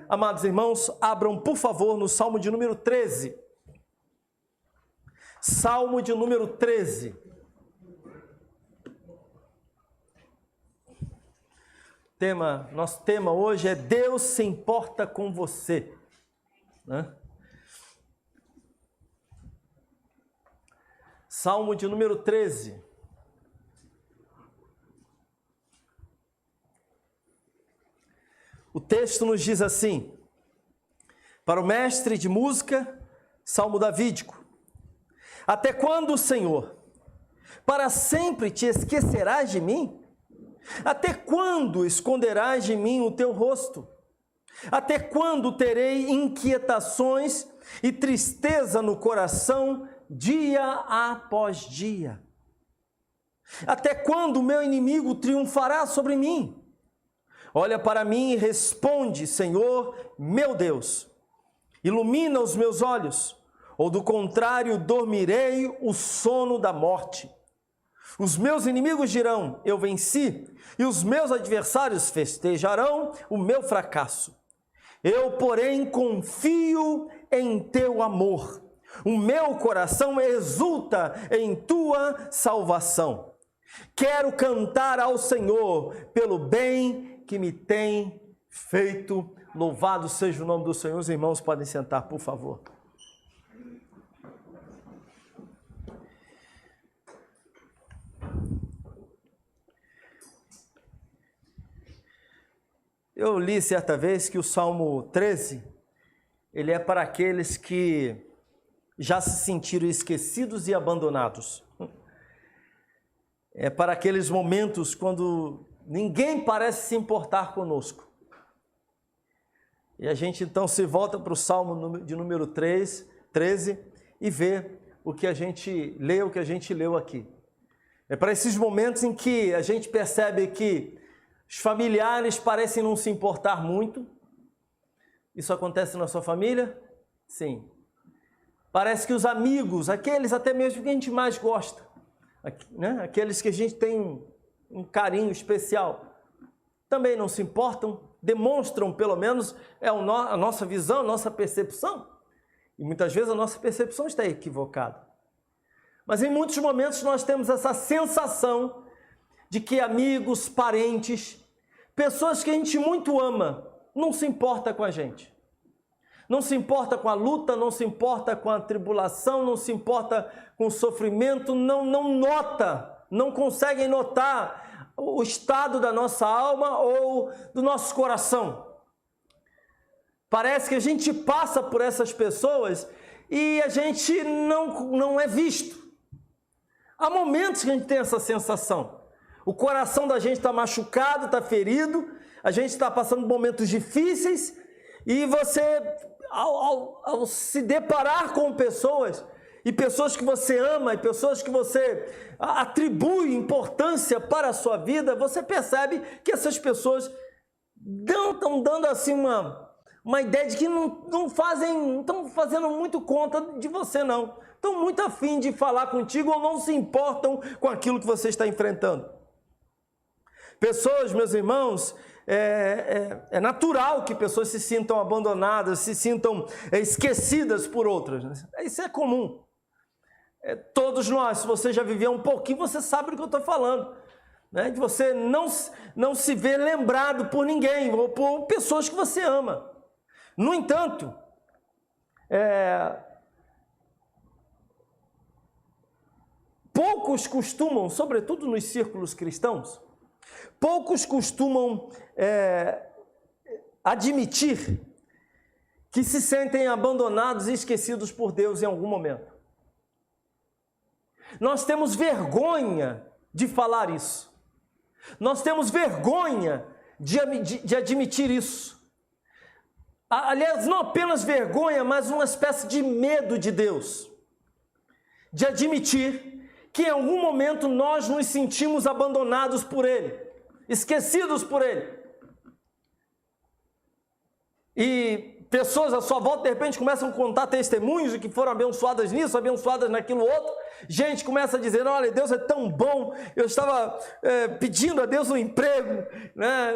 amados irmãos, abram por favor no Salmo de número 13. Salmo de número 13. Nosso tema hoje é Deus se importa com você, né? Salmo de número 13. O texto nos diz assim: para o mestre de música, salmo davídico: até quando, Senhor, para sempre te esquecerás de mim? Até quando esconderás de mim o teu rosto? Até quando terei inquietações e tristeza no coração dia após dia? Até quando o meu inimigo triunfará sobre mim? Olha para mim e responde, Senhor, meu Deus. Ilumina os meus olhos, ou do contrário dormirei o sono da morte. Os meus inimigos dirão, eu venci, e os meus adversários festejarão o meu fracasso. Eu, porém, confio em teu amor. O meu coração exulta em tua salvação. Quero cantar ao Senhor pelo bem que me tem feito. Louvado seja o nome do Senhor. Os irmãos podem sentar, por favor. Eu li certa vez que o Salmo 13, ele é para aqueles que já se sentiram esquecidos e abandonados. É para aqueles momentos quando ninguém parece se importar conosco. E a gente então se volta para o Salmo de número 13 e vê o que a gente leu aqui. É para esses momentos em que a gente percebe que os familiares parecem não se importar muito. Isso acontece na sua família? Sim. Parece que os amigos, aqueles até mesmo que a gente mais gosta, né? Aqueles que a gente tem um carinho especial, também não se importam, demonstram pelo menos a nossa visão, a nossa percepção. E muitas vezes a nossa percepção está equivocada. Mas em muitos momentos nós temos essa sensação de que amigos, parentes, pessoas que a gente muito ama, não se importa com a gente. Não se importa com a luta, não se importa com a tribulação, não se importa com o sofrimento, não conseguem notar o estado da nossa alma ou do nosso coração. Parece que a gente passa por essas pessoas e a gente não é visto. Há momentos que a gente tem essa sensação. O coração da gente está machucado, está ferido, a gente está passando momentos difíceis e você, ao se deparar com pessoas, e pessoas que você ama, e pessoas que você atribui importância para a sua vida, você percebe que essas pessoas estão dando assim uma ideia de que não estão fazendo muito conta de você não. Estão muito afim de falar contigo ou não se importam com aquilo que você está enfrentando. Pessoas, meus irmãos, é natural que pessoas se sintam abandonadas, se sintam esquecidas por outras. Isso é comum. Todos nós, se você já viveu um pouquinho, você sabe do que eu estou falando. Né? De você não se ver lembrado por ninguém ou por pessoas que você ama. No entanto, poucos costumam, sobretudo nos círculos cristãos, admitir que se sentem abandonados e esquecidos por Deus em algum momento. Nós temos vergonha de falar isso. Nós temos vergonha de admitir isso. Aliás, não apenas vergonha, mas uma espécie de medo de Deus. De admitir que em algum momento nós nos sentimos abandonados por Ele, esquecidos por Ele. E pessoas à sua volta, de repente, começam a contar testemunhos de que foram abençoadas nisso, abençoadas naquilo outro, Gente começa a dizer, olha, Deus é tão bom, eu estava pedindo a Deus um emprego, né?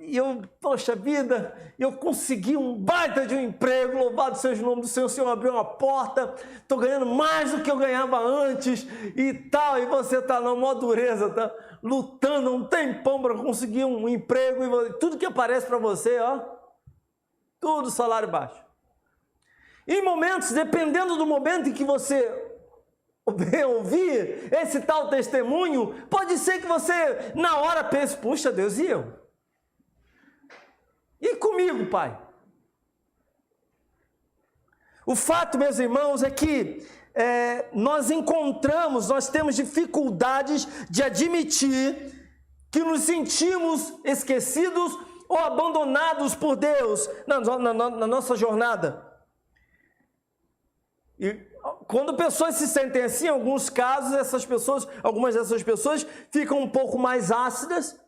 E eu, poxa vida, eu consegui um baita de um emprego, louvado seja o nome do Senhor, o Senhor abriu uma porta, estou ganhando mais do que eu ganhava antes e tal, e você está na maior dureza, tá lutando um tempão para conseguir um emprego, e tudo que aparece para você, ó, tudo salário baixo. E em momentos, dependendo do momento em que você ouvir esse tal testemunho, pode ser que você na hora pense, puxa Deus, e eu? E comigo, Pai? O fato, meus irmãos, é que nós temos dificuldades de admitir que nos sentimos esquecidos ou abandonados por Deus na nossa jornada. E quando pessoas se sentem assim, em alguns casos, algumas dessas pessoas ficam um pouco mais ácidas,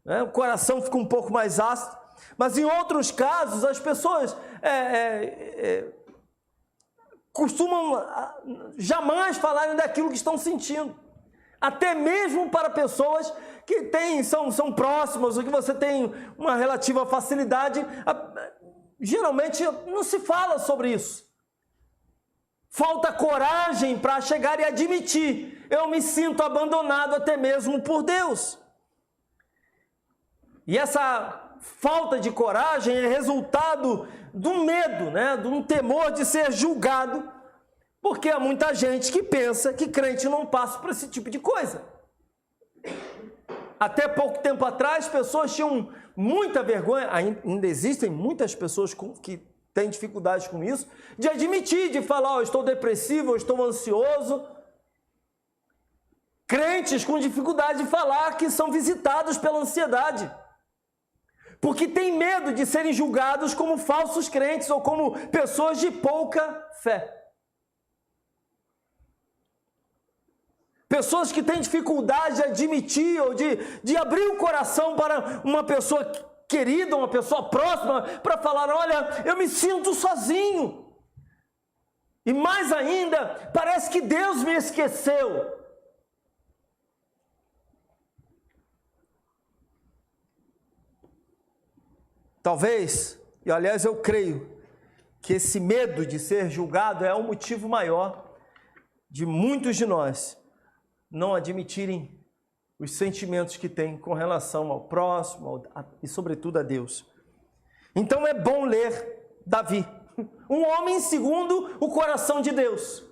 né? O coração fica um pouco mais ácido. Mas em outros casos, as pessoas costumam jamais falarem daquilo que estão sentindo. Até mesmo para pessoas que são próximas, ou que você tem uma relativa facilidade, geralmente não se fala sobre isso. Falta coragem para chegar e admitir, eu me sinto abandonado até mesmo por Deus. E essa falta de coragem é resultado do medo, né? De um temor de ser julgado, porque há muita gente que pensa que crente não passa por esse tipo de coisa. Até pouco tempo atrás, pessoas tinham muita vergonha, ainda existem muitas pessoas que têm dificuldades com isso, de admitir, de falar, eu estou depressivo, eu estou ansioso. Crentes com dificuldade de falar que são visitados pela ansiedade, porque tem medo de serem julgados como falsos crentes ou como pessoas de pouca fé. Pessoas que têm dificuldade de admitir ou de abrir o coração para uma pessoa querida, uma pessoa próxima, para falar, olha, eu me sinto sozinho. E mais ainda, parece que Deus me esqueceu. Talvez, e aliás eu creio, que esse medo de ser julgado é o motivo maior de muitos de nós não admitirem os sentimentos que têm com relação ao próximo e sobretudo a Deus. Então é bom ler Davi, um homem segundo o coração de Deus.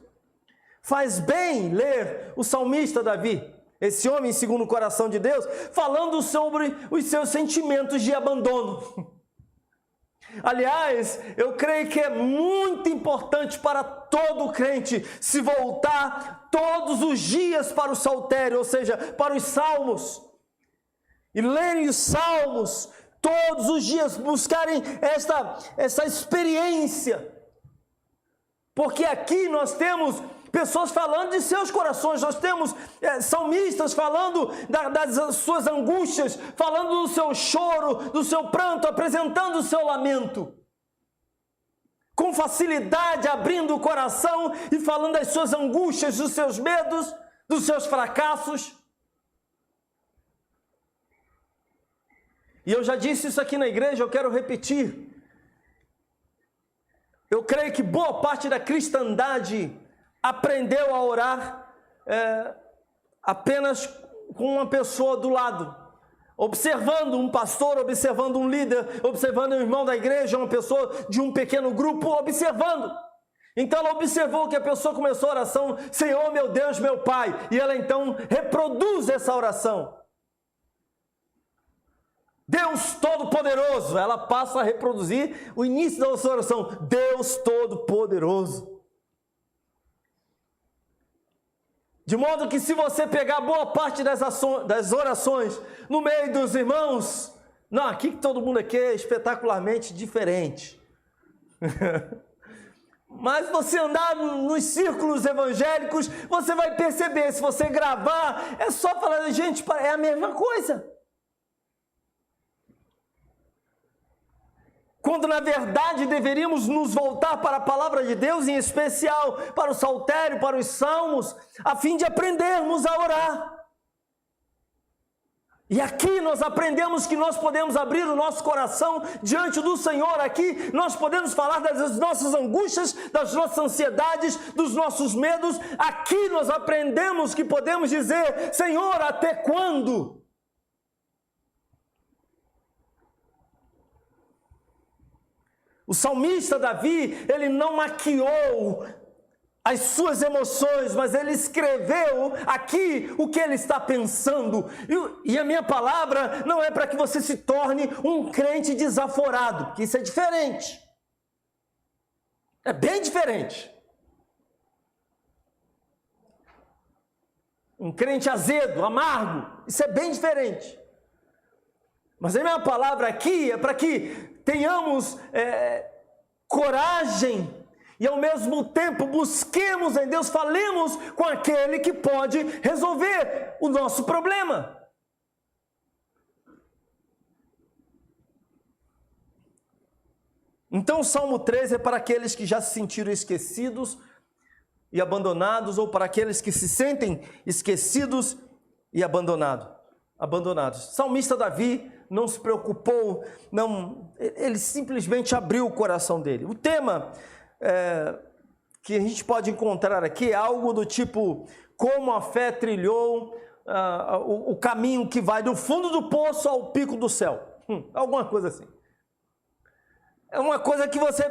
Faz bem ler o salmista Davi, esse homem segundo o coração de Deus, falando sobre os seus sentimentos de abandono. Aliás, eu creio que é muito importante para todo crente se voltar todos os dias para o saltério, ou seja, para os salmos, e lerem os salmos todos os dias, buscarem essa experiência, porque aqui nós temos pessoas falando de seus corações, nós temos salmistas falando das suas angústias, falando do seu choro, do seu pranto, apresentando o seu lamento. Com facilidade, abrindo o coração e falando das suas angústias, dos seus medos, dos seus fracassos. E eu já disse isso aqui na igreja, eu quero repetir. Eu creio que boa parte da cristandade aprendeu a orar apenas com uma pessoa do lado, observando um pastor, observando um líder, observando um irmão da igreja, uma pessoa de um pequeno grupo, observando. Então ela observou que a pessoa começou a oração, Senhor meu Deus, meu Pai, e ela então reproduz essa oração. Deus Todo-Poderoso, ela passa a reproduzir o início da sua oração, Deus Todo-Poderoso. De modo que se você pegar boa parte das orações no meio dos irmãos, não, aqui que todo mundo aqui é espetacularmente diferente. Mas você andar nos círculos evangélicos, você vai perceber, se você gravar, é só falar, gente, é a mesma coisa. quando na verdade deveríamos nos voltar para a palavra de Deus, em especial para o saltério, para os salmos, a fim de aprendermos a orar. E aqui nós aprendemos que nós podemos abrir o nosso coração diante do Senhor. Aqui nós podemos falar das nossas angústias, das nossas ansiedades, dos nossos medos. Aqui nós aprendemos que podemos dizer: Senhor, até quando? O salmista Davi, ele não maquiou as suas emoções, mas ele escreveu aqui o que ele está pensando. E a minha palavra não é para que você se torne um crente desaforado, porque isso é diferente. É bem diferente. Um crente azedo, amargo, isso é bem diferente. Mas a minha palavra aqui é para que tenhamos coragem e ao mesmo tempo busquemos em Deus, falemos com aquele que pode resolver o nosso problema. Então o Salmo 13 é para aqueles que já se sentiram esquecidos e abandonados, ou para aqueles que se sentem esquecidos e abandonados. O salmista Davi não se preocupou, ele simplesmente abriu o coração dele. O tema que a gente pode encontrar aqui é algo do tipo: como a fé trilhou o caminho que vai do fundo do poço ao pico do céu. Alguma coisa assim. É uma coisa que você,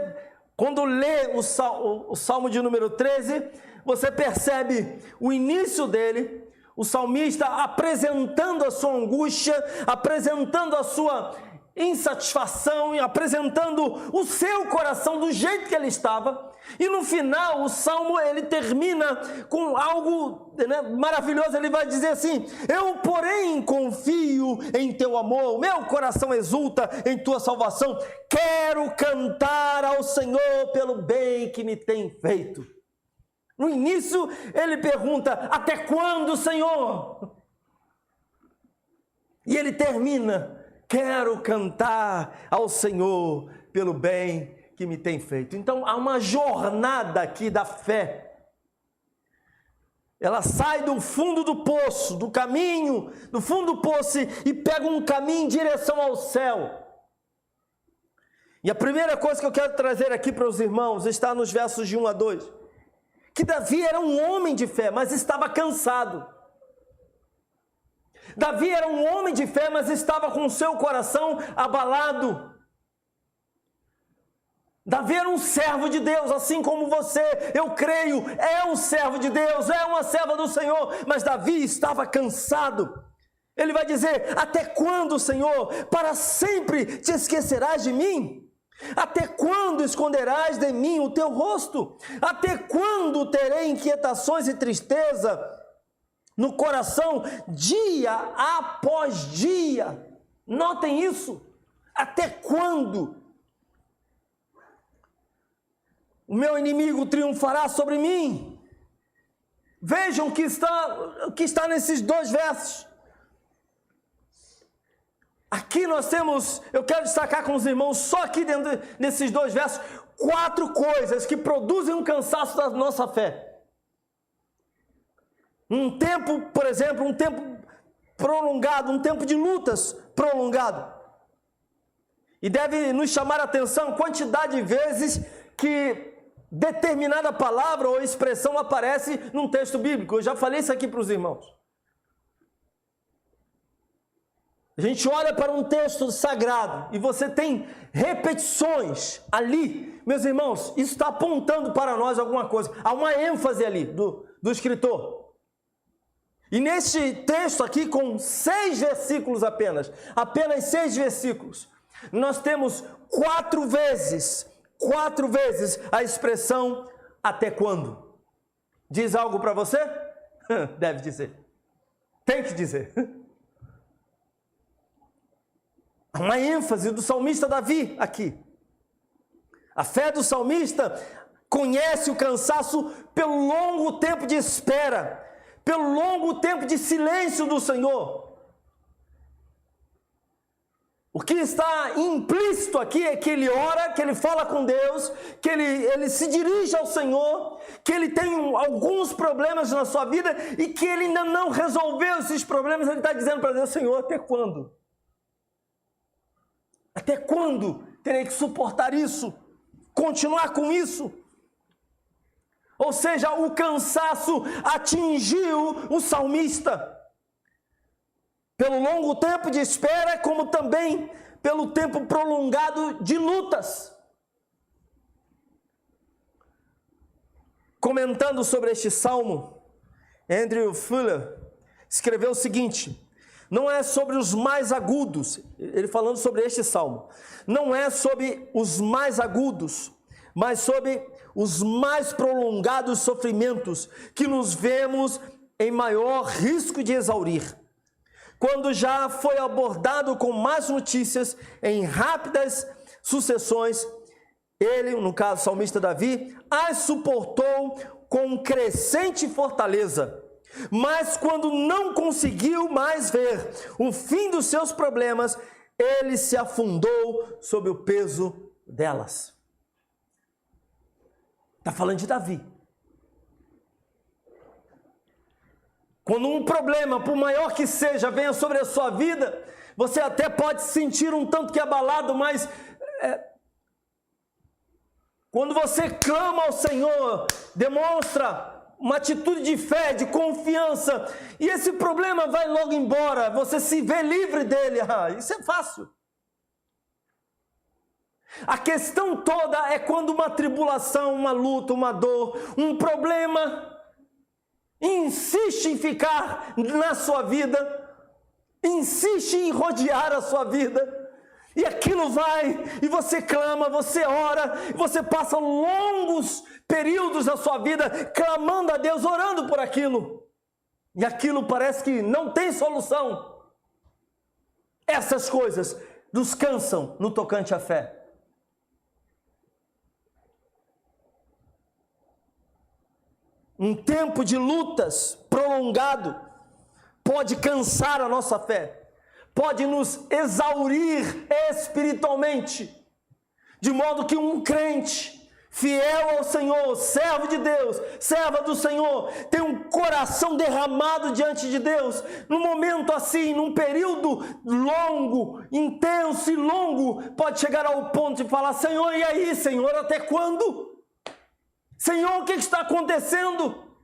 quando lê o Salmo de número 13, você percebe o início dele, o salmista apresentando a sua angústia, apresentando a sua insatisfação e apresentando o seu coração do jeito que ele estava. E no final o salmo ele termina com algo maravilhoso. Ele vai dizer assim: eu porém confio em teu amor, meu coração exulta em tua salvação, quero cantar ao Senhor pelo bem que me tem feito. No início ele pergunta: até quando, Senhor? E ele termina: quero cantar ao Senhor pelo bem que me tem feito. Então há uma jornada aqui da fé. Ela sai do fundo do poço, do caminho, do fundo do poço, e pega um caminho em direção ao céu. E a primeira coisa que eu quero trazer aqui para os irmãos está nos versos de 1 a 2. Que Davi era um homem de fé, mas estava cansado. Davi era um homem de fé, mas estava com o seu coração abalado. Davi era um servo de Deus, assim como você, eu creio, é um servo de Deus, é uma serva do Senhor, mas Davi estava cansado. Ele vai dizer: até quando, Senhor? Para sempre te esquecerás de mim? Até quando esconderás de mim o teu rosto? Até quando terei inquietações e tristeza no coração, dia após dia? Notem isso. Até quando? O meu inimigo triunfará sobre mim. Vejam o que está nesses dois versos. Aqui nós temos, eu quero destacar com os irmãos, só aqui dentro desses dois versos, 4 coisas que produzem um cansaço da nossa fé. Um tempo, por exemplo, um tempo prolongado, um tempo de lutas prolongado. E deve nos chamar a atenção a quantidade de vezes que determinada palavra ou expressão aparece num texto bíblico. Eu já falei isso aqui para os irmãos. A gente olha para um texto sagrado e você tem repetições ali. Meus irmãos, isso está apontando para nós alguma coisa. Há uma ênfase ali do escritor. E neste texto aqui, com 6 versículos apenas 6 versículos, nós temos 4 vezes a expressão até quando. Diz algo para você? Deve dizer. Tem que dizer. Há uma ênfase do salmista Davi aqui. A fé do salmista conhece o cansaço pelo longo tempo de espera, pelo longo tempo de silêncio do Senhor. O que está implícito aqui é que ele ora, que ele fala com Deus, que ele se dirige ao Senhor, que ele tem alguns problemas na sua vida e que ele ainda não resolveu esses problemas. Ele está dizendo para Deus: Senhor, até quando? Até quando terei que suportar isso? Continuar com isso? Ou seja, o cansaço atingiu o salmista. Pelo longo tempo de espera, como também pelo tempo prolongado de lutas. Comentando sobre este salmo, Andrew Fuller escreveu o seguinte: não é sobre os mais agudos, ele falando sobre este salmo, não é sobre os mais agudos, mas sobre os mais prolongados sofrimentos que nos vemos em maior risco de exaurir. Quando já foi abordado com mais notícias em rápidas sucessões, ele, no caso o salmista Davi, as suportou com crescente fortaleza. Mas quando não conseguiu mais ver o fim dos seus problemas, ele se afundou sob o peso delas. Está falando de Davi. Quando um problema, por maior que seja, venha sobre a sua vida, você até pode se sentir um tanto que abalado, mas quando você clama ao Senhor, demonstra uma atitude de fé, de confiança, e esse problema vai logo embora, você se vê livre dele. Isso é fácil. A questão toda é quando uma tribulação, uma luta, uma dor, um problema insiste em ficar na sua vida, insiste em rodear a sua vida, e aquilo vai, e você clama, você ora, e você passa longos períodos da sua vida clamando a Deus, orando por aquilo, e aquilo parece que não tem solução. Essas coisas nos cansam no tocante à fé. Um tempo de lutas prolongado pode cansar a nossa fé, pode nos exaurir espiritualmente, de modo que um crente fiel ao Senhor, servo de Deus, serva do Senhor, tem um coração derramado diante de Deus, num momento assim, num período longo, intenso e longo, pode chegar ao ponto de falar: Senhor, e aí, Senhor, até quando? Senhor, o que está acontecendo?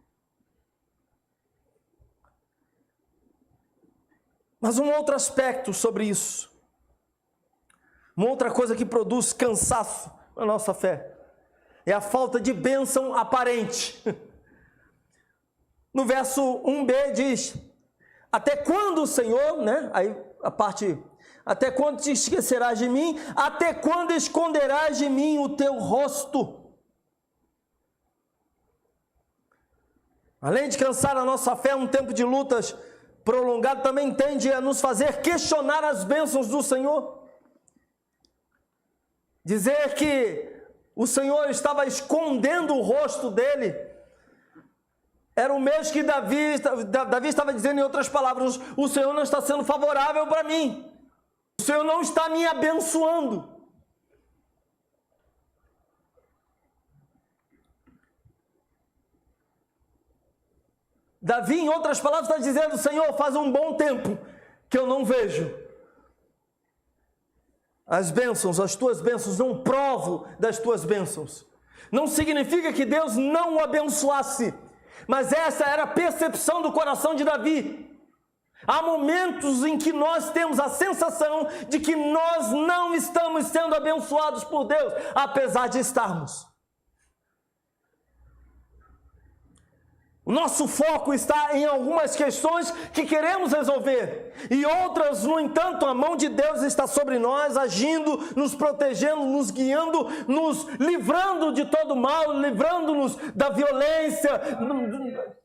Mas um outro aspecto sobre isso, uma outra coisa que produz cansaço na nossa fé, é a falta de bênção aparente. No verso 1b diz: até quando, Senhor, aí a parte, até quando te esquecerás de mim? Até quando esconderás de mim o teu rosto? Além de cansar a nossa fé, um tempo de lutas prolongado também tende a nos fazer questionar as bênçãos do Senhor. Dizer que o Senhor estava escondendo o rosto dele era o mesmo que Davi estava dizendo, em outras palavras: o Senhor não está sendo favorável para mim, o Senhor não está me abençoando. Davi, em outras palavras, está dizendo: Senhor, faz um bom tempo que eu não vejo as bênçãos, as tuas bênçãos, não provo das tuas bênçãos. Não significa que Deus não o abençoasse, mas essa era a percepção do coração de Davi. Há momentos em que nós temos a sensação de que nós não estamos sendo abençoados por Deus, apesar de estarmos. O nosso foco está em algumas questões que queremos resolver, e outras, no entanto, a mão de Deus está sobre nós, agindo, nos protegendo, nos guiando, nos livrando de todo mal, livrando-nos da violência.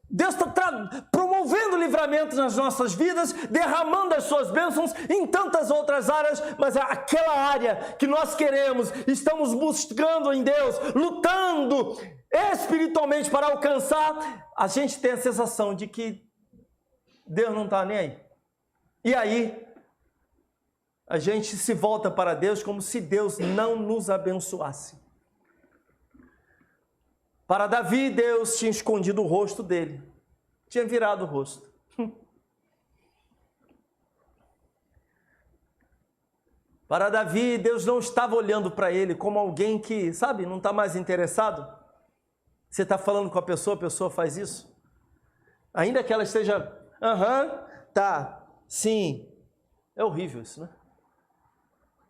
Deus está promovendo livramento nas nossas vidas, derramando as suas bênçãos em tantas outras áreas, mas aquela área que nós queremos, estamos buscando em Deus, lutando espiritualmente para alcançar, a gente tem a sensação de que Deus não está nem aí. E aí, a gente se volta para Deus como se Deus não nos abençoasse. Para Davi, Deus tinha escondido o rosto dele, tinha virado o rosto. Para Davi, Deus não estava olhando para ele como alguém que, sabe, não está mais interessado. Você está falando com a pessoa faz isso. Ainda que ela esteja, tá, sim. É horrível isso, né?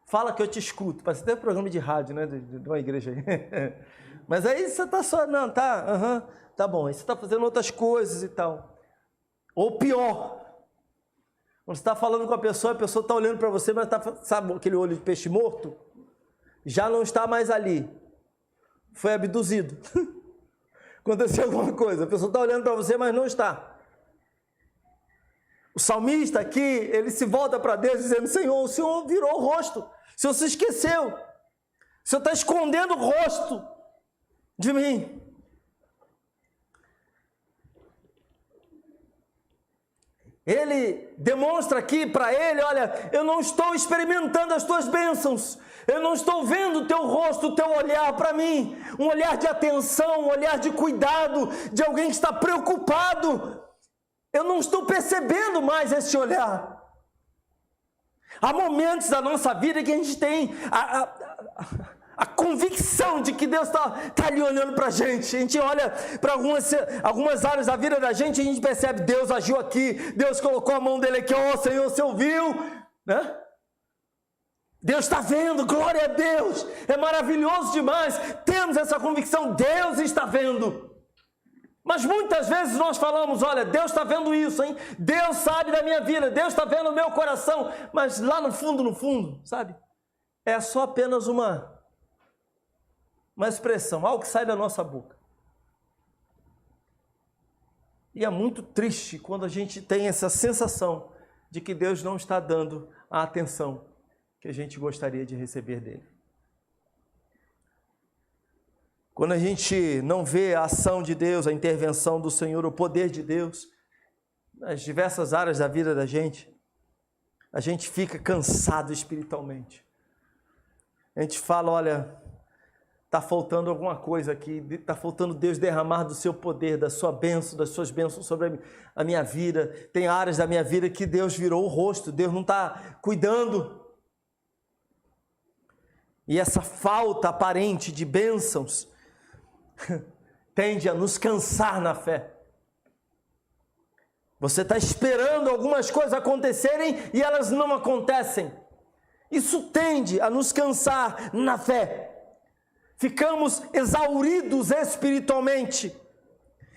Fala que eu te escuto. Parece até um programa de rádio, né? De uma igreja aí. Mas aí você está só, não, tá, tá bom. Aí você está fazendo outras coisas e tal. Ou pior, quando você está falando com a pessoa está olhando para você, mas está, sabe aquele olho de peixe morto? Já não está mais ali. Foi abduzido. Aconteceu alguma coisa. A pessoa está olhando para você, mas não está. O salmista aqui, ele se volta para Deus dizendo, Senhor, o Senhor virou o rosto. O Senhor se esqueceu. O Senhor está escondendo o rosto de mim. Ele demonstra aqui para ele, olha, eu não estou experimentando as tuas bênçãos, eu não estou vendo o teu rosto, o teu olhar para mim, um olhar de atenção, um olhar de cuidado, de alguém que está preocupado, eu não estou percebendo mais esse olhar. Há momentos da nossa vida que a gente tem a convicção de que Deus está ali olhando para a gente olha para algumas áreas da vida da gente e a gente percebe, Deus agiu aqui, Deus colocou a mão dele aqui, Senhor, você ouviu, né? Deus está vendo, glória a Deus, é maravilhoso demais, temos essa convicção, Deus está vendo. Mas muitas vezes nós falamos, olha, Deus está vendo isso, hein? Deus sabe da minha vida, Deus está vendo o meu coração, mas lá no fundo, sabe? É só apenas uma expressão, algo que sai da nossa boca. E é muito triste quando a gente tem essa sensação de que Deus não está dando a atenção que a gente gostaria de receber dele. Quando a gente não vê a ação de Deus, a intervenção do Senhor, o poder de Deus, nas diversas áreas da vida da gente, a gente fica cansado espiritualmente. A gente fala, olha, está faltando alguma coisa aqui, está faltando Deus derramar do seu poder, da sua bênção, das suas bênçãos sobre a minha vida. Tem áreas da minha vida que Deus virou o rosto, Deus não está cuidando. E essa falta aparente de bênçãos tende a nos cansar na fé. Você está esperando algumas coisas acontecerem e elas não acontecem. Isso tende a nos cansar na fé. Ficamos exauridos espiritualmente.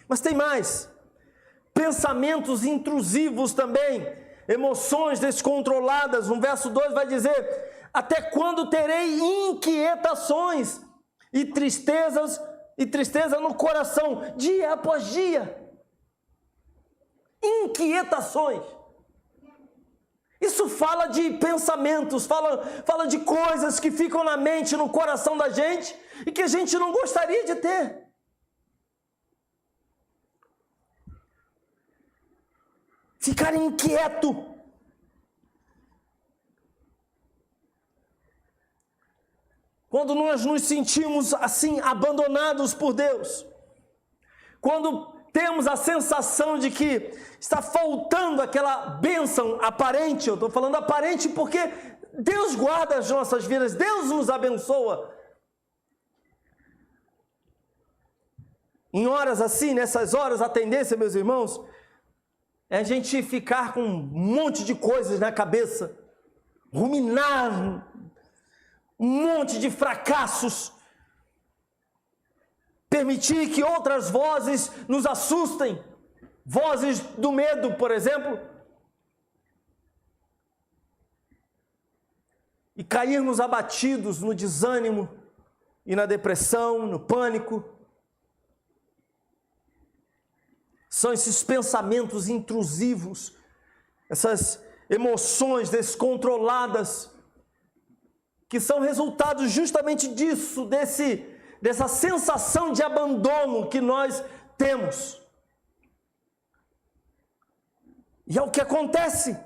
Mas tem mais. Pensamentos intrusivos também. Emoções descontroladas. No verso 2 vai dizer, até quando terei inquietações e tristeza no coração, dia após dia. Inquietações. Isso fala de pensamentos, fala de coisas que ficam na mente, no coração da gente e que a gente não gostaria de ter. Ficar inquieto. Quando nós nos sentimos assim abandonados por Deus, quando temos a sensação de que está faltando aquela bênção aparente, eu estou falando aparente porque Deus guarda as nossas vidas, Deus nos abençoa. Em horas assim, nessas horas, a tendência, meus irmãos, é a gente ficar com um monte de coisas na cabeça, ruminar um monte de fracassos, permitir que outras vozes nos assustem, vozes do medo, por exemplo, e cairmos abatidos no desânimo e na depressão, no pânico. São esses pensamentos intrusivos, essas emoções descontroladas, que são resultados justamente disso, dessa sensação de abandono que nós temos. E é o que acontece.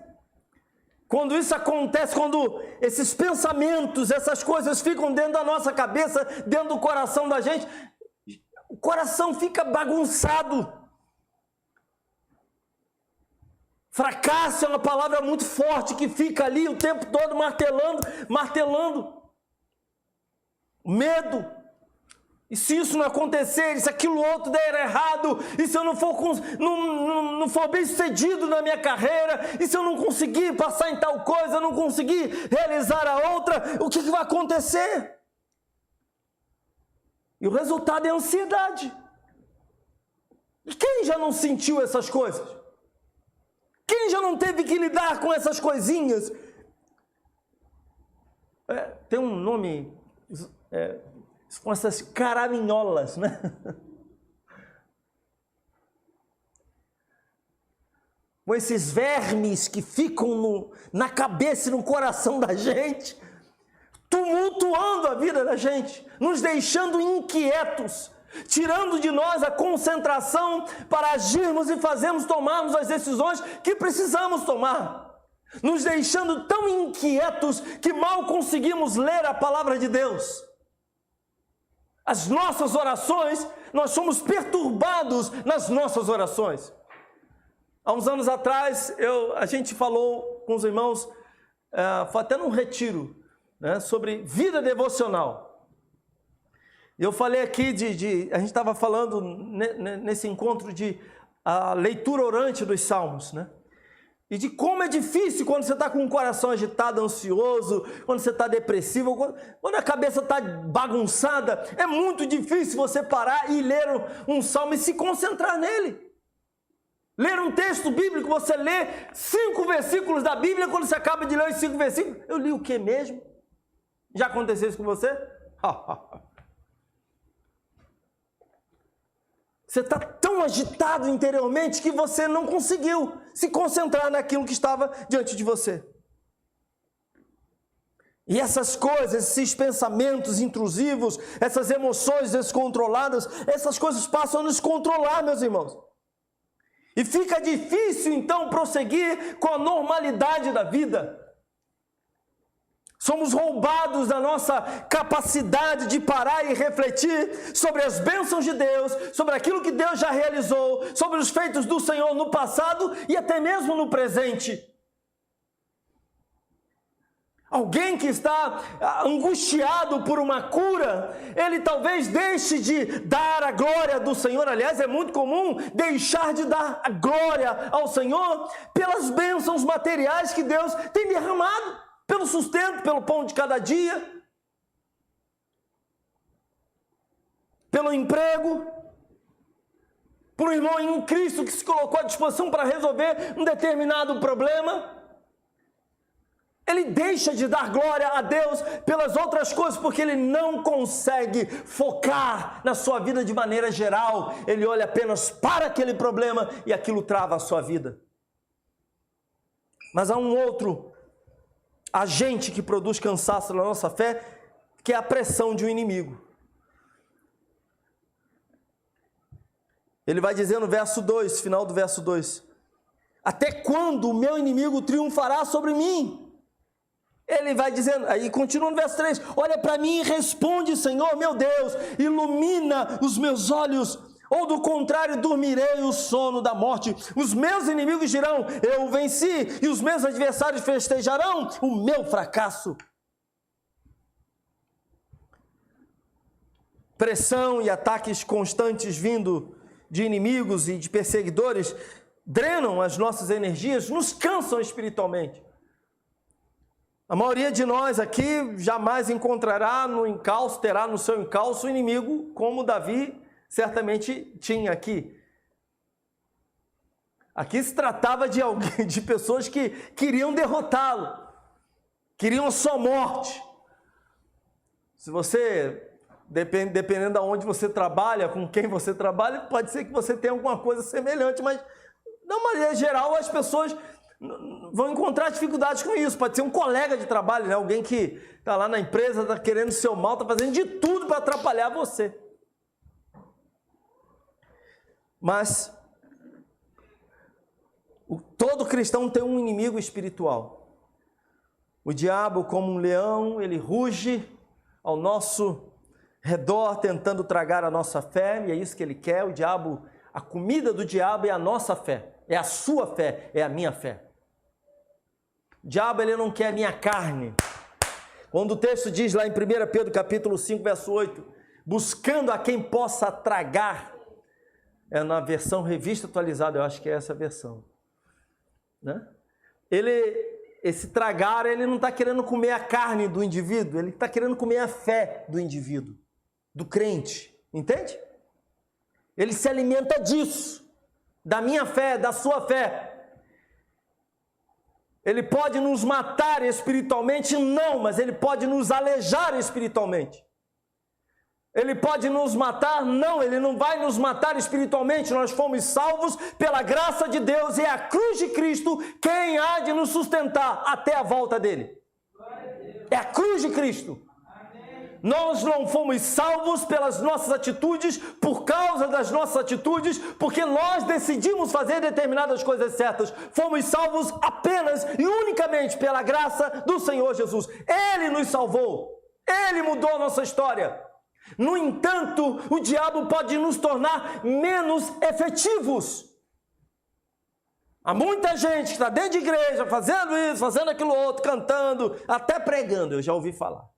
Quando isso acontece, quando esses pensamentos, essas coisas ficam dentro da nossa cabeça, dentro do coração da gente, o coração fica bagunçado. Fracasso é uma palavra muito forte que fica ali o tempo todo martelando. Medo. E se isso não acontecer, e se aquilo outro der errado, e se eu não for bem sucedido na minha carreira, e se eu não conseguir passar em tal coisa, não conseguir realizar a outra, o que vai acontecer? E o resultado é ansiedade. E quem já não sentiu essas coisas? Quem já não teve que lidar com essas coisinhas? Tem um nome, com essas caraminholas, né? Com esses vermes que ficam na cabeça e no coração da gente, tumultuando a vida da gente, nos deixando inquietos, tirando de nós a concentração para agirmos e tomarmos as decisões que precisamos tomar, nos deixando tão inquietos que mal conseguimos ler a palavra de Deus. As nossas orações, nós somos perturbados nas nossas orações. Há uns anos atrás, a gente falou com os irmãos, foi até num retiro, né, sobre vida devocional. Eu falei aqui a gente estava falando nesse encontro de a leitura orante dos Salmos, né? E de como é difícil quando você está com o coração agitado, ansioso, quando você está depressivo, quando a cabeça está bagunçada, é muito difícil você parar e ler um salmo e se concentrar nele. Ler um texto bíblico, você lê 5 versículos da Bíblia, quando você acaba de ler os 5 versículos, eu li o que mesmo? Já aconteceu isso com você? Você está tão agitado interiormente que você não conseguiu se concentrar naquilo que estava diante de você. E essas coisas, esses pensamentos intrusivos, essas emoções descontroladas, essas coisas passam a nos controlar, meus irmãos. E fica difícil, então, prosseguir com a normalidade da vida. Somos roubados da nossa capacidade de parar e refletir sobre as bênçãos de Deus, sobre aquilo que Deus já realizou, sobre os feitos do Senhor no passado e até mesmo no presente. Alguém que está angustiado por uma cura, ele talvez deixe de dar a glória do Senhor. Aliás, é muito comum deixar de dar a glória ao Senhor pelas bênçãos materiais que Deus tem derramado. Pelo sustento, pelo pão de cada dia, pelo emprego, por um irmão em Cristo que se colocou à disposição para resolver um determinado problema. Ele deixa de dar glória a Deus pelas outras coisas, porque ele não consegue focar na sua vida de maneira geral. Ele olha apenas para aquele problema e aquilo trava a sua vida. Mas há um outro agente que produz cansaço na nossa fé, que é a pressão de um inimigo. Ele vai dizer no verso 2, final do verso 2, até quando o meu inimigo triunfará sobre mim? Ele vai dizendo, aí continua no verso 3, olha para mim e responde, Senhor, meu Deus, ilumina os meus olhos, ou do contrário, dormirei o sono da morte. Os meus inimigos dirão, eu venci, e os meus adversários festejarão o meu fracasso. Pressão e ataques constantes vindo de inimigos e de perseguidores drenam as nossas energias, nos cansam espiritualmente. A maioria de nós aqui jamais encontrará no encalço, terá no seu encalço o inimigo como Davi certamente tinha aqui. Aqui se tratava de alguém, de pessoas que queriam derrotá-lo, queriam a sua morte. Se você, dependendo de onde você trabalha, com quem você trabalha, pode ser que você tenha alguma coisa semelhante, mas de uma maneira geral as pessoas vão encontrar dificuldades com isso. Pode ser um colega de trabalho, né? Alguém que está lá na empresa, está querendo o seu mal, está fazendo de tudo para atrapalhar você. Mas todo cristão tem um inimigo espiritual. O diabo, como um leão, ele ruge ao nosso redor, tentando tragar a nossa fé, e é isso que ele quer. O diabo, a comida do diabo é a nossa fé, é a sua fé, é a minha fé. O diabo, ele não quer a minha carne. Quando o texto diz lá em 1 Pedro capítulo 5, verso 8, buscando a quem possa tragar, é na versão revista atualizada, eu acho que é essa versão, né? Esse tragar, ele não está querendo comer a carne do indivíduo, ele está querendo comer a fé do indivíduo, do crente, entende? Ele se alimenta disso, da minha fé, da sua fé. Ele pode nos matar espiritualmente? Não, mas ele pode nos aleijar espiritualmente. Ele pode nos matar? Não, ele não vai nos matar espiritualmente. Nós fomos salvos pela graça de Deus e é a cruz de Cristo quem há de nos sustentar até a volta dele. É a cruz de Cristo. Nós não fomos salvos pelas nossas atitudes, por causa das nossas atitudes, porque nós decidimos fazer determinadas coisas certas. Fomos salvos apenas e unicamente pela graça do Senhor Jesus. Ele nos salvou. Ele mudou a nossa história. No entanto, o diabo pode nos tornar menos efetivos. Há muita gente que está dentro de igreja, fazendo isso, fazendo aquilo outro, cantando, até pregando, eu já ouvi falar.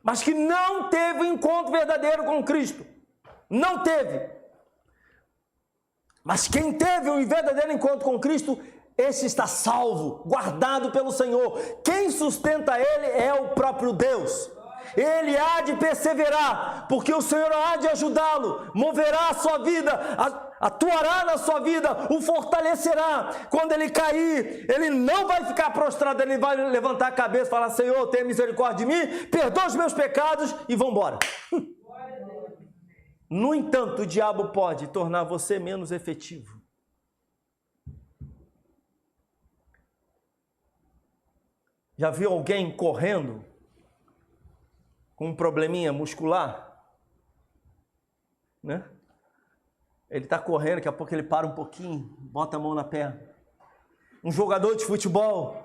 Mas que não teve um encontro verdadeiro com Cristo. Não teve. Mas quem teve um verdadeiro encontro com Cristo, esse está salvo, guardado pelo Senhor. Quem sustenta ele é o próprio Deus. Ele há de perseverar, porque o Senhor há de ajudá-lo, moverá a sua vida, atuará na sua vida, o fortalecerá. Quando ele cair, ele não vai ficar prostrado, ele vai levantar a cabeça e falar: Senhor, tenha misericórdia de mim, perdoa os meus pecados e vamos embora. No entanto, o diabo pode tornar você menos efetivo. Já viu alguém correndo com um probleminha muscular, né? Ele está correndo, daqui a pouco ele para um pouquinho, bota a mão na perna. Um jogador de futebol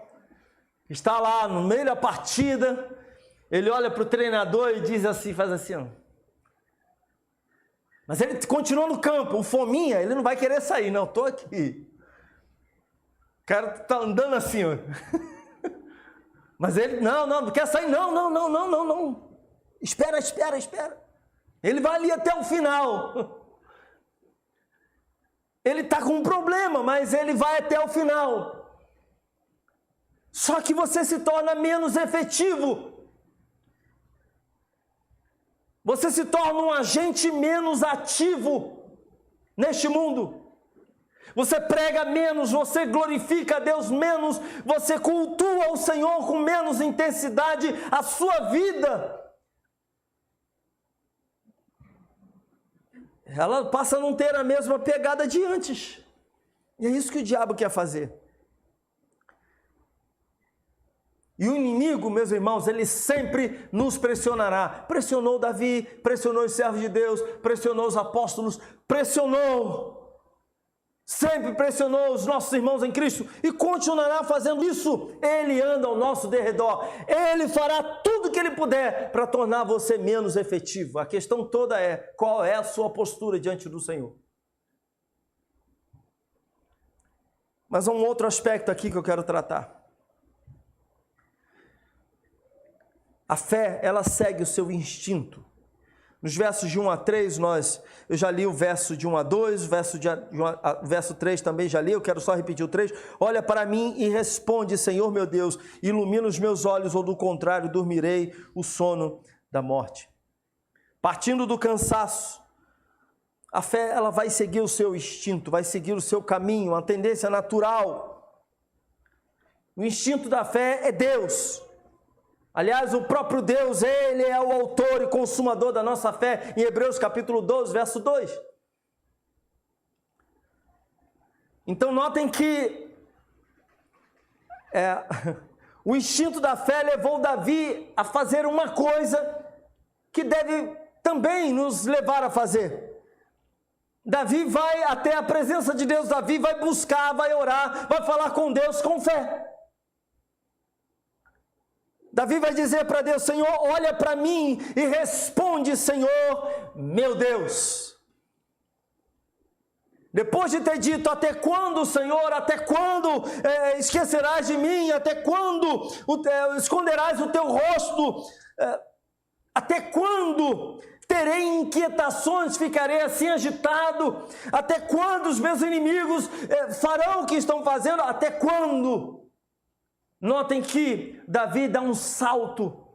está lá no meio da partida, ele olha para o treinador e diz assim, faz assim, ó. Mas ele continua no campo, o fominha, ele não vai querer sair, não, estou aqui. O cara está andando assim, ó. Mas ele, não quer sair, não. Espera. Ele vai ali até o final. Ele está com um problema, mas ele vai até o final. Só que você se torna menos efetivo. Você se torna um agente menos ativo neste mundo. Você prega menos, você glorifica a Deus menos, você cultua o Senhor com menos intensidade. A sua vida, ela passa a não ter a mesma pegada de antes. E é isso que o diabo quer fazer. E o inimigo, meus irmãos, ele sempre nos pressionará. Pressionou Davi, pressionou os servos de Deus, pressionou os apóstolos, sempre pressionou os nossos irmãos em Cristo e continuará fazendo isso. Ele anda ao nosso derredor. Ele fará tudo o que ele puder para tornar você menos efetivo. A questão toda é: qual é a sua postura diante do Senhor? Mas há um outro aspecto aqui que eu quero tratar. A fé, ela segue o seu instinto. Nos versos de 1 a 3, eu já li o verso de 1 a 2, verso 3 também já li, eu quero só repetir o 3. Olha para mim e responde: Senhor meu Deus, ilumina os meus olhos, ou do contrário, dormirei o sono da morte. Partindo do cansaço, a fé, ela vai seguir o seu instinto, vai seguir o seu caminho, uma tendência natural. O instinto da fé é Deus. Aliás, o próprio Deus, Ele é o autor e consumador da nossa fé, em Hebreus capítulo 12, verso 2. Então notem que o instinto da fé levou Davi a fazer uma coisa que deve também nos levar a fazer. Davi vai até a presença de Deus, Davi vai buscar, vai orar, vai falar com Deus com fé. Davi vai dizer para Deus: Senhor, olha para mim e responde, Senhor, meu Deus. Depois de ter dito: até quando, Senhor, até quando esquecerás de mim, até quando esconderás o teu rosto, até quando terei inquietações, ficarei assim agitado, até quando os meus inimigos farão o que estão fazendo, até quando? Notem que Davi dá um salto,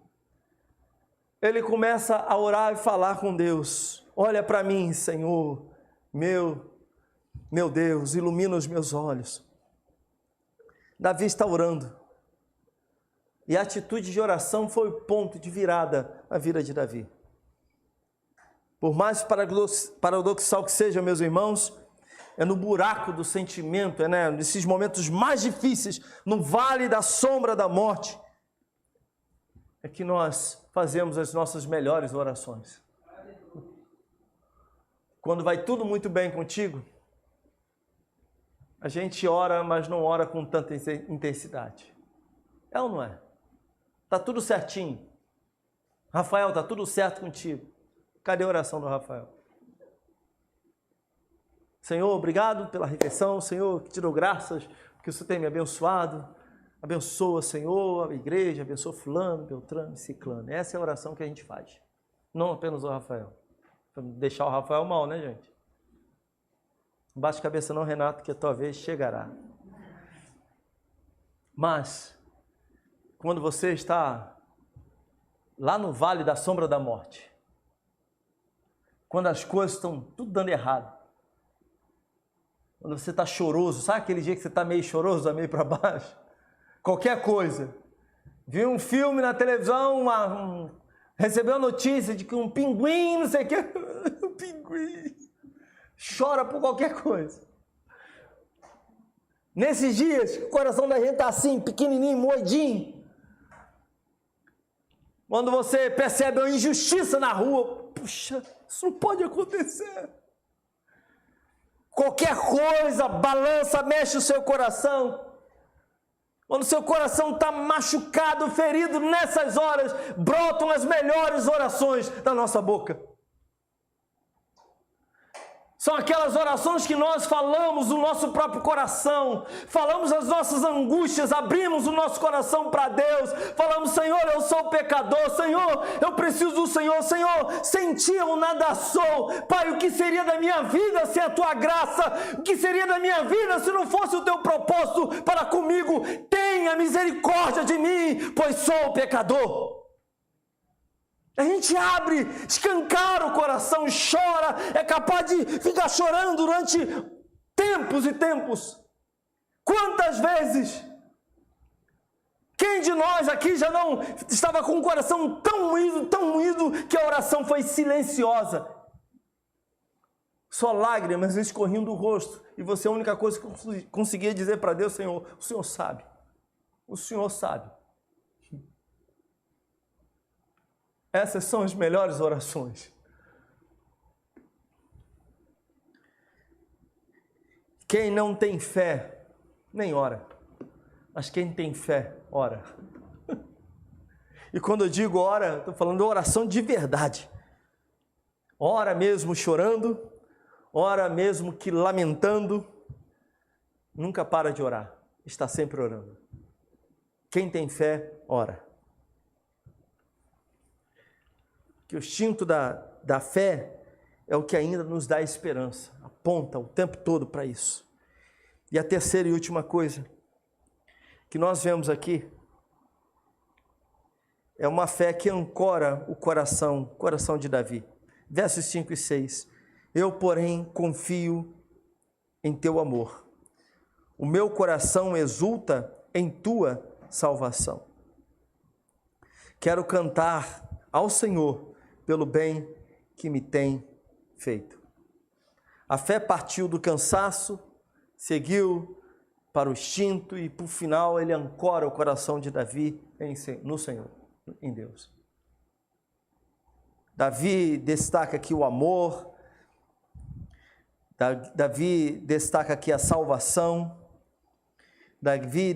ele começa a orar e falar com Deus: olha para mim, Senhor, meu Deus, ilumina os meus olhos. Davi está orando, e a atitude de oração foi o ponto de virada na vida de Davi. Por mais paradoxal que seja, meus irmãos, é no buraco do sentimento, nesses momentos mais difíceis, no vale da sombra da morte, é que nós fazemos as nossas melhores orações. Quando vai tudo muito bem contigo, a gente ora, mas não ora com tanta intensidade. É ou não é? Está tudo certinho. Rafael, está tudo certo contigo. Cadê a oração do Rafael? Senhor, obrigado pela refeição. Senhor, te dou graças porque o Senhor tem me abençoado. Abençoa, Senhor, a igreja, abençoa fulano, beltrano, ciclano. Essa é a oração que a gente faz. Não apenas o Rafael. Para deixar o Rafael mal, né, gente? Não bate cabeça não, Renato, que a tua vez chegará. Mas, quando você está lá no vale da sombra da morte, quando as coisas estão tudo dando errado, quando você está choroso, sabe aquele dia que você está meio choroso, meio para baixo? Qualquer coisa. Viu um filme na televisão, recebeu a notícia de que um pinguim, não sei o que, um pinguim, chora por qualquer coisa. Nesses dias, o coração da gente está assim, pequenininho, moidinho. Quando você percebe uma injustiça na rua, puxa, isso não pode acontecer. Qualquer coisa balança, mexe o seu coração. Quando o seu coração está machucado, ferido, nessas horas, brotam as melhores orações da nossa boca. São aquelas orações que nós falamos do nosso próprio coração, falamos as nossas angústias, abrimos o nosso coração para Deus, falamos: Senhor, eu sou pecador, Senhor, eu preciso do Senhor, Senhor, sem Ti eu nada sou, Pai, o que seria da minha vida sem a Tua graça? O que seria da minha vida se não fosse o Teu propósito para comigo? Tenha misericórdia de mim, pois sou pecador. A gente abre, escancara o coração, chora, é capaz de ficar chorando durante tempos e tempos. Quantas vezes? Quem de nós aqui já não estava com o coração tão moído, que a oração foi silenciosa? Só lágrimas escorriam do rosto, e você, a única coisa que conseguia dizer para Deus: Senhor, o Senhor sabe, o Senhor sabe. Essas são as melhores orações. Quem não tem fé, nem ora. Mas quem tem fé, ora. E quando eu digo ora, estou falando de oração de verdade. Ora mesmo chorando, ora mesmo que lamentando. Nunca para de orar, está sempre orando. Quem tem fé, ora. Que o instinto da fé é o que ainda nos dá esperança, aponta o tempo todo para isso. E a terceira e última coisa que nós vemos aqui é uma fé que ancora o coração de Davi. Versos 5 e 6. Eu, porém, confio em teu amor. O meu coração exulta em tua salvação. Quero cantar ao Senhor pelo bem que me tem feito. A fé partiu do cansaço, seguiu para o instinto e, por final, ele ancora o coração de Davi no Senhor, em Deus. Davi destaca aqui o amor, Davi destaca aqui a salvação, Davi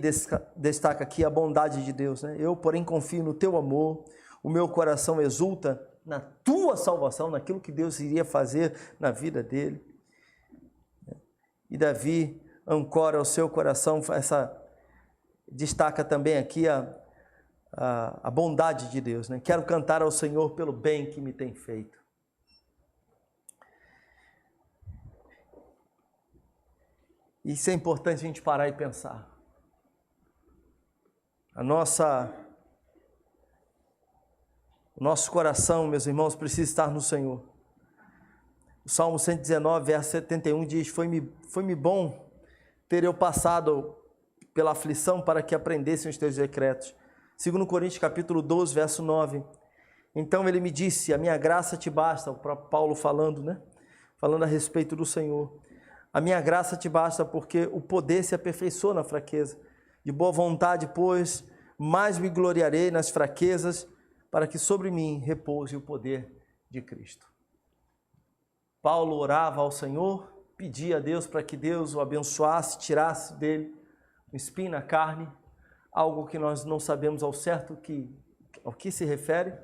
destaca aqui a bondade de Deus, né? Eu, porém, confio no teu amor, o meu coração exulta na tua salvação, naquilo que Deus iria fazer na vida dele. E Davi ancora o seu coração, destaca também aqui a bondade de Deus, né? Quero cantar ao Senhor pelo bem que me tem feito. Isso é importante a gente parar e pensar. O nosso coração, meus irmãos, precisa estar no Senhor. O Salmo 119, verso 71 diz: Foi-me bom ter eu passado pela aflição para que aprendessem os teus decretos. 2 Coríntios capítulo 12, verso 9. Então ele me disse: a minha graça te basta. O próprio Paulo falando, né? Falando a respeito do Senhor. A minha graça te basta, porque o poder se aperfeiçoa na fraqueza. De boa vontade, pois, mais me gloriarei nas fraquezas, para que sobre mim repouse o poder de Cristo. Paulo orava ao Senhor, pedia a Deus para que Deus o abençoasse, tirasse dele o espinho na carne, algo que nós não sabemos ao certo ao que se refere.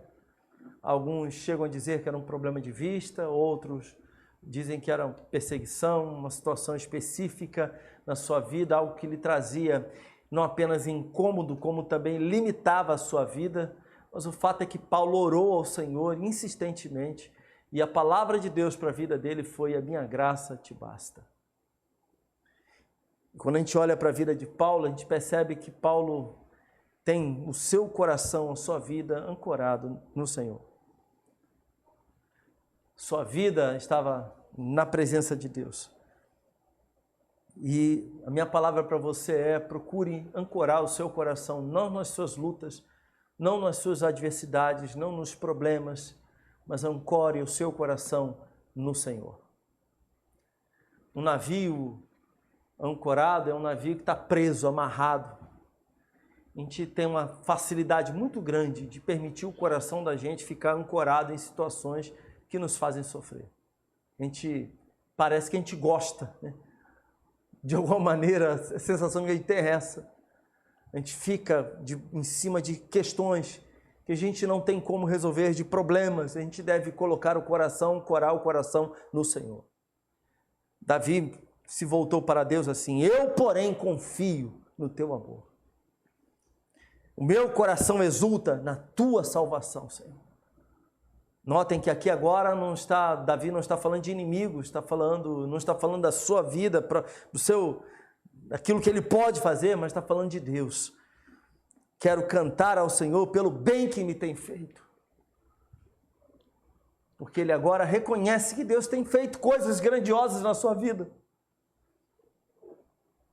Alguns chegam a dizer que era um problema de vista, outros dizem que era perseguição, uma situação específica na sua vida, algo que lhe trazia não apenas incômodo, como também limitava a sua vida. Mas o fato é que Paulo orou ao Senhor insistentemente, e a palavra de Deus para a vida dele foi: a minha graça te basta. Quando a gente olha para a vida de Paulo, a gente percebe que Paulo tem o seu coração, a sua vida ancorado no Senhor. Sua vida estava na presença de Deus. E a minha palavra para você é: procure ancorar o seu coração, não nas suas lutas, não nas suas adversidades, não nos problemas, mas ancore o seu coração no Senhor. Um navio ancorado é um navio que está preso, amarrado. A gente tem uma facilidade muito grande de permitir o coração da gente ficar ancorado em situações que nos fazem sofrer. Parece que a gente gosta, né? De alguma maneira, a sensação que a gente tem é essa. A gente fica em cima de questões que a gente não tem como resolver, de problemas. A gente deve colocar o coração, ancorar o coração no Senhor. Davi se voltou para Deus assim: eu, porém, confio no teu amor. O meu coração exulta na tua salvação, Senhor. Notem que aqui agora Davi não está falando de inimigos, não está falando da sua vida, daquilo que ele pode fazer, mas está falando de Deus. Quero cantar ao Senhor pelo bem que me tem feito. Porque ele agora reconhece que Deus tem feito coisas grandiosas na sua vida.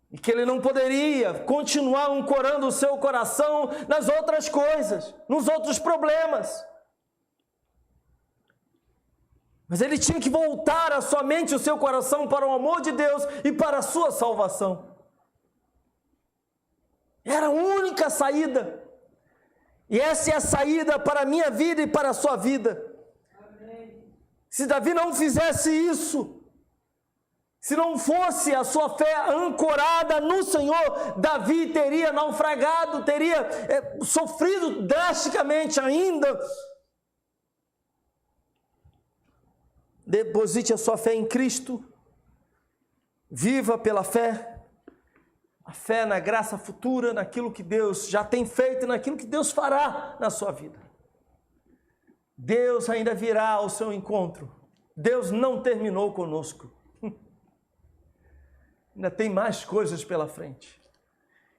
E que ele não poderia continuar ancorando o seu coração nas outras coisas, nos outros problemas. Mas ele tinha que voltar a sua mente e o seu coração para o amor de Deus e para a sua salvação. Era a única saída. E essa é a saída para a minha vida e para a sua vida. Amém. Se Davi não fizesse isso, se não fosse a sua fé ancorada no Senhor, Davi teria naufragado, teria sofrido drasticamente ainda. Deposite a sua fé em Cristo, viva pela fé, a fé na graça futura, naquilo que Deus já tem feito e naquilo que Deus fará na sua vida. Deus ainda virá ao seu encontro. Deus não terminou conosco. Ainda tem mais coisas pela frente.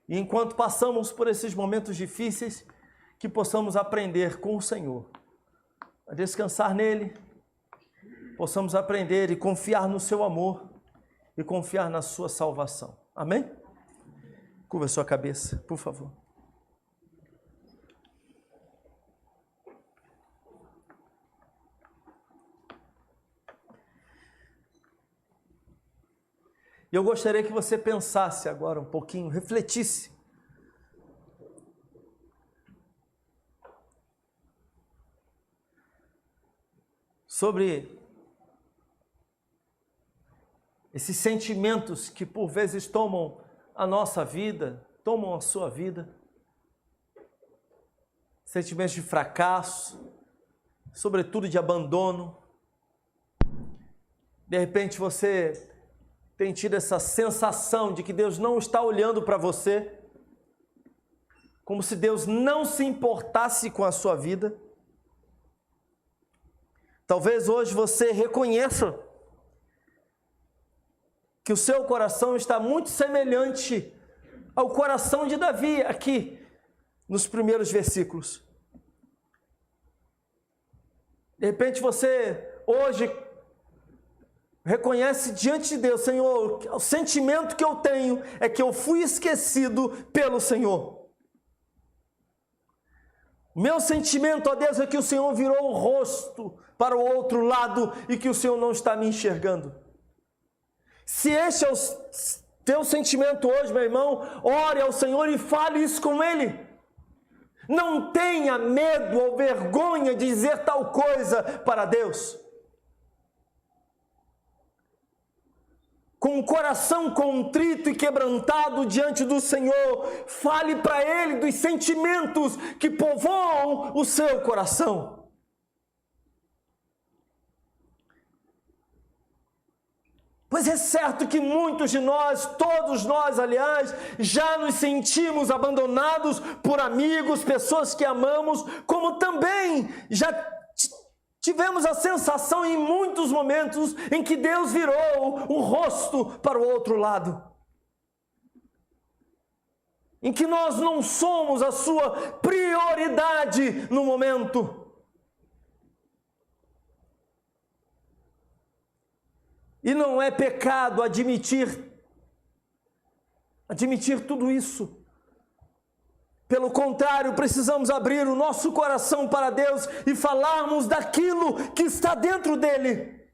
E enquanto passamos por esses momentos difíceis, que possamos aprender com o Senhor, a descansar nele, possamos aprender e confiar no seu amor e confiar na sua salvação. Amém? Curva a sua cabeça, por favor. E eu gostaria que você pensasse agora um pouquinho, refletisse. Sobre esses sentimentos que por vezes tomam a nossa vida, tomam a sua vida. Sentimentos de fracasso, sobretudo de abandono. De repente você tem tido essa sensação de que Deus não está olhando para você, como se Deus não se importasse com a sua vida. Talvez hoje você reconheça que o seu coração está muito semelhante ao coração de Davi, aqui nos primeiros versículos. De repente você hoje reconhece diante de Deus: Senhor, o sentimento que eu tenho é que eu fui esquecido pelo Senhor. Meu sentimento, ó Deus, é que o Senhor virou o rosto para o outro lado e que o Senhor não está me enxergando. Se este é o teu sentimento hoje, meu irmão, ore ao Senhor e fale isso com Ele. Não tenha medo ou vergonha de dizer tal coisa para Deus. Com o coração contrito e quebrantado diante do Senhor, fale para Ele dos sentimentos que povoam o seu coração. Pois é certo que muitos de nós, todos nós, aliás, já nos sentimos abandonados por amigos, pessoas que amamos, como também já tivemos a sensação em muitos momentos em que Deus virou o rosto para o outro lado. Em que nós não somos a sua prioridade no momento. E não é pecado admitir tudo isso. Pelo contrário, precisamos abrir o nosso coração para Deus e falarmos daquilo que está dentro dele.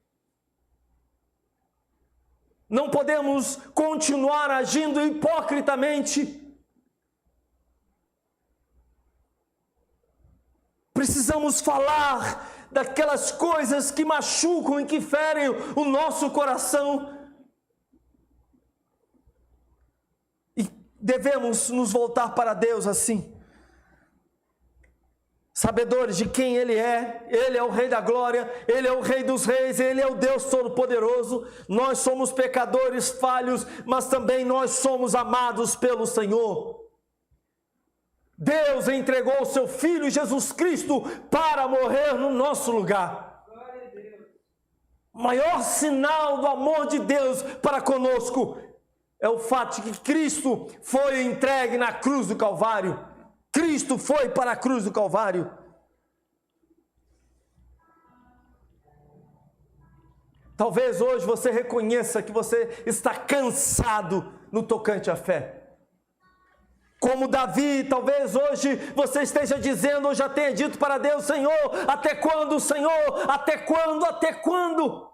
Não podemos continuar agindo hipocritamente. Precisamos falar daquelas coisas que machucam e que ferem o nosso coração. E devemos nos voltar para Deus assim, sabedores de quem Ele é o Rei da Glória, Ele é o Rei dos Reis, Ele é o Deus Todo-Poderoso. Nós somos pecadores falhos, mas também nós somos amados pelo Senhor. Deus entregou o seu Filho Jesus Cristo para morrer no nosso lugar. O maior sinal do amor de Deus para conosco é o fato de que Cristo foi entregue na cruz do Calvário. Cristo foi para a cruz do Calvário. Talvez hoje você reconheça que você está cansado no tocante à fé. Como Davi, talvez hoje você esteja dizendo, ou já tenha dito para Deus: Senhor, até quando, Senhor? Até quando? Até quando?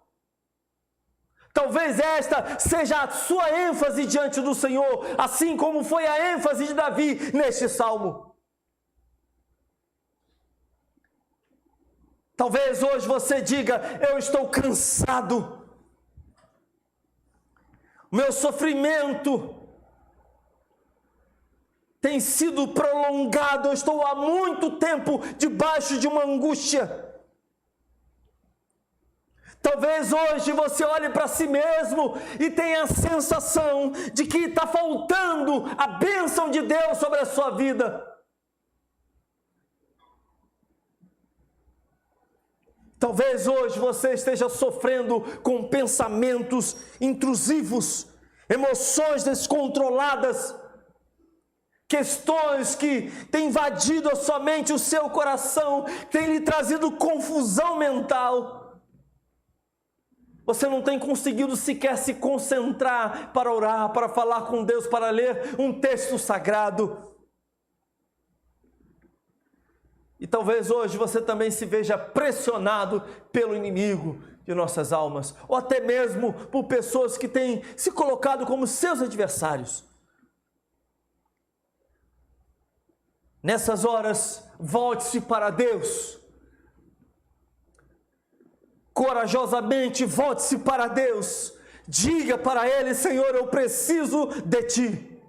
Talvez esta seja a sua ênfase diante do Senhor, assim como foi a ênfase de Davi neste salmo. Talvez hoje você diga: eu estou cansado. O meu sofrimento tem sido prolongado, eu estou há muito tempo debaixo de uma angústia. Talvez hoje você olhe para si mesmo e tenha a sensação de que está faltando a bênção de Deus sobre a sua vida. Talvez hoje você esteja sofrendo com pensamentos intrusivos, emoções descontroladas, questões que têm invadido a sua mente, o seu coração, têm lhe trazido confusão mental. Você não tem conseguido sequer se concentrar para orar, para falar com Deus, para ler um texto sagrado. E talvez hoje você também se veja pressionado pelo inimigo de nossas almas, ou até mesmo por pessoas que têm se colocado como seus adversários. Nessas horas, volte-se para Deus. Corajosamente, volte-se para Deus. Diga para Ele: Senhor, eu preciso de Ti.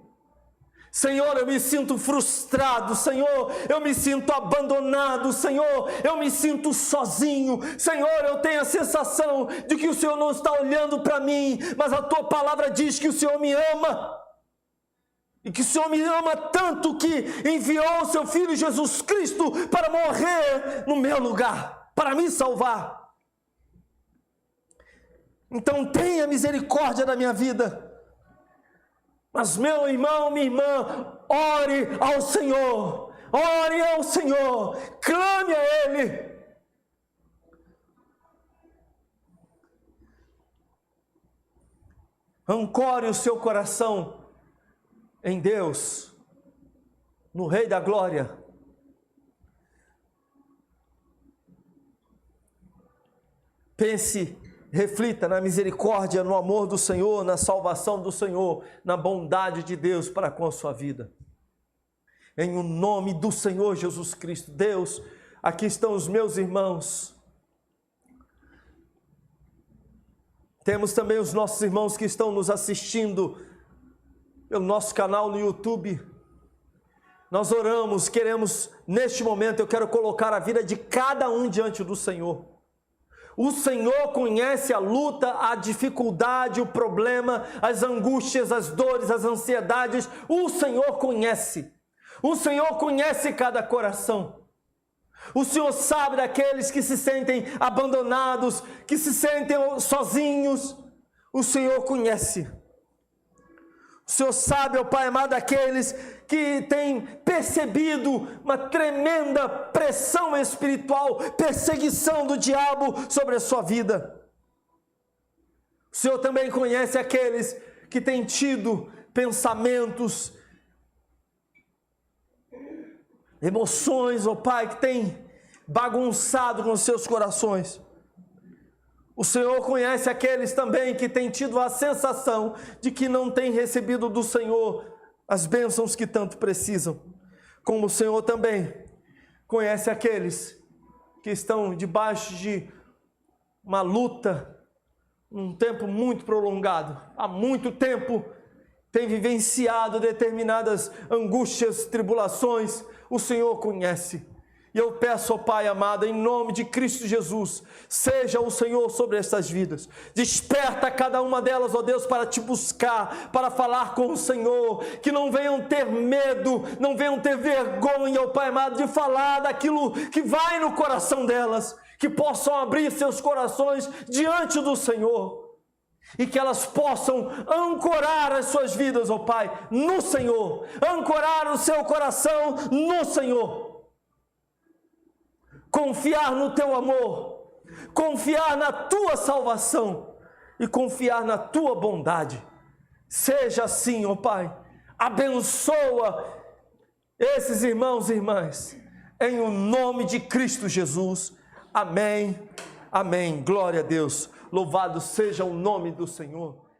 Senhor, eu me sinto frustrado, Senhor, eu me sinto abandonado, Senhor, eu me sinto sozinho, Senhor, eu tenho a sensação de que o Senhor não está olhando para mim, mas a tua palavra diz que o Senhor me ama, e que o Senhor me ama tanto que enviou o seu Filho Jesus Cristo para morrer no meu lugar, para me salvar. Então tenha misericórdia da minha vida. Mas meu irmão, minha irmã, ore ao Senhor, clame a Ele. Ancore o seu coração em Deus, no Rei da Glória. Pense, reflita na misericórdia, no amor do Senhor, na salvação do Senhor, na bondade de Deus para com a sua vida. Em o nome do Senhor Jesus Cristo. Deus, aqui estão os meus irmãos. Temos também os nossos irmãos que estão nos assistindo pelo nosso canal no YouTube. Nós oramos, queremos, neste momento, eu quero colocar a vida de cada um diante do Senhor. O Senhor conhece a luta, a dificuldade, o problema, as angústias, as dores, as ansiedades. O Senhor conhece. O Senhor conhece cada coração. O Senhor sabe daqueles que se sentem abandonados, que se sentem sozinhos. O Senhor conhece. O Senhor sabe, ó Pai amado, daqueles que têm percebido uma tremenda pressão espiritual, perseguição do diabo sobre a sua vida. O Senhor também conhece aqueles que têm tido pensamentos, emoções, ó Pai, que têm bagunçado com os seus corações. O Senhor conhece aqueles também que têm tido a sensação de que não têm recebido do Senhor as bênçãos que tanto precisam. Como o Senhor também conhece aqueles que estão debaixo de uma luta, um tempo muito prolongado. Há muito tempo tem vivenciado determinadas angústias, tribulações. O Senhor conhece. E eu peço, ó Pai amado, em nome de Cristo Jesus, seja o Senhor sobre estas vidas. Desperta cada uma delas, ó Deus, para te buscar, para falar com o Senhor. Que não venham ter medo, não venham ter vergonha, ó Pai amado, de falar daquilo que vai no coração delas. Que possam abrir seus corações diante do Senhor. E que elas possam ancorar as suas vidas, ó Pai, no Senhor. Ancorar o seu coração no Senhor. Confiar no teu amor, confiar na tua salvação e confiar na tua bondade. Seja assim, ó Pai, abençoa esses irmãos e irmãs, em o nome de Cristo Jesus. Amém, amém. Glória a Deus, louvado seja o nome do Senhor.